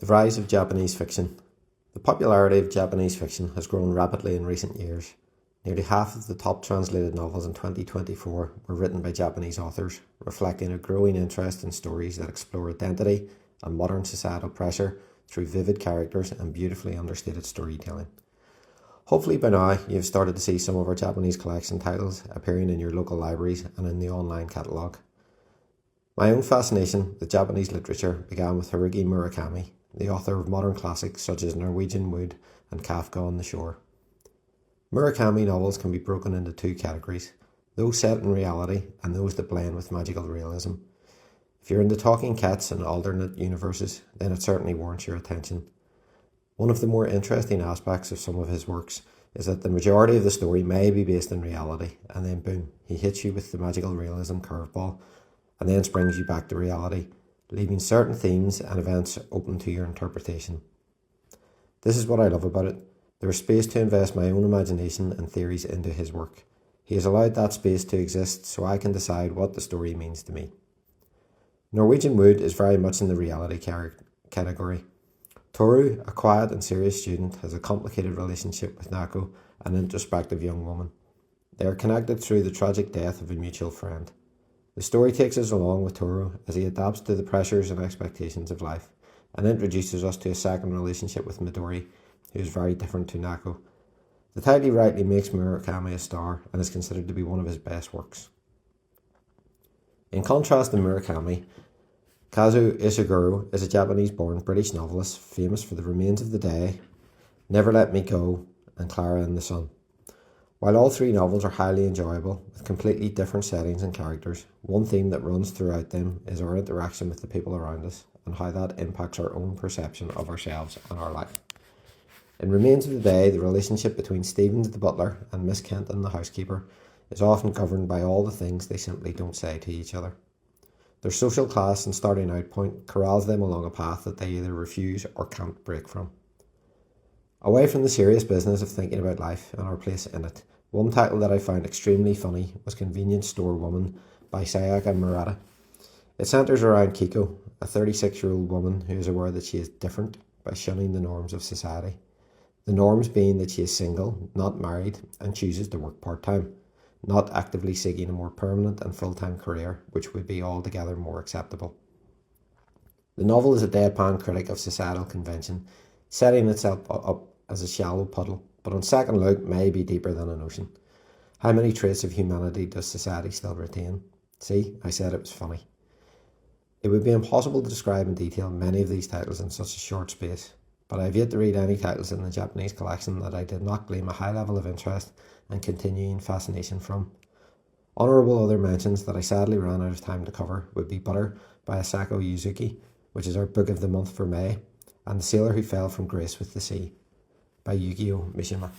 The rise of Japanese fiction. The popularity of Japanese fiction has grown rapidly in recent years. Nearly half of the top translated novels in 2024 were written by Japanese authors, reflecting a growing interest in stories that explore identity and modern societal pressure through vivid characters and beautifully understated storytelling. Hopefully by now you have started to see some of our Japanese collection titles appearing in your local libraries and in the online catalogue. My own fascination with Japanese literature began with Haruki Murakami, the author of modern classics such as Norwegian Wood and Kafka on the Shore. Murakami novels can be broken into two categories, those set in reality and those that blend with magical realism. If you're into talking cats and alternate universes, then it certainly warrants your attention. One of the more interesting aspects of some of his works is that the majority of the story may be based in reality, and then boom, he hits you with the magical realism curveball and then springs you back to reality, leaving certain themes and events open to your interpretation. This is what I love about it. There is space to invest my own imagination and theories into his work. He has allowed that space to exist so I can decide what the story means to me. Norwegian Wood is very much in the reality category. Toru, a quiet and serious student, has a complicated relationship with Nako, an introspective young woman. They are connected through the tragic death of a mutual friend. The story takes us along with Toru as he adapts to the pressures and expectations of life, and introduces us to a second relationship with Midori, who is very different to Nako. The title rightly makes Murakami a star and is considered to be one of his best works. In contrast to Murakami, Kazuo Ishiguro is a Japanese-born British novelist famous for The Remains of the Day, Never Let Me Go, and Clara in the Sun. While all three novels are highly enjoyable, with completely different settings and characters, one theme that runs throughout them is our interaction with the people around us and how that impacts our own perception of ourselves and our life. In Remains of the Day, the relationship between Stevens the butler and Miss Kenton the housekeeper is often governed by all the things they simply don't say to each other. Their social class and starting out point corrals them along a path that they either refuse or can't break from. Away from the serious business of thinking about life and our place in it, one title that I found extremely funny was Convenience Store Woman by Sayaka Murata. It centres around Kiko, a 36-year-old woman who is aware that she is different by shunning the norms of society. The norms being that she is single, not married, and chooses to work part-time, not actively seeking a more permanent and full-time career, which would be altogether more acceptable. The novel is a deadpan critic of societal convention, setting itself up as a shallow puddle, but on second look may be deeper than an ocean. How many traits of humanity does society still retain? See, I said it was funny. It would be impossible to describe in detail many of these titles in such a short space, but I have yet to read any titles in the Japanese collection that I did not glean a high level of interest and continuing fascination from. Honourable other mentions that I sadly ran out of time to cover would be Butter by Asako Yuzuki, which is our book of the month for May, and The Sailor Who Fell from Grace with the Sea by Yukio Mishima.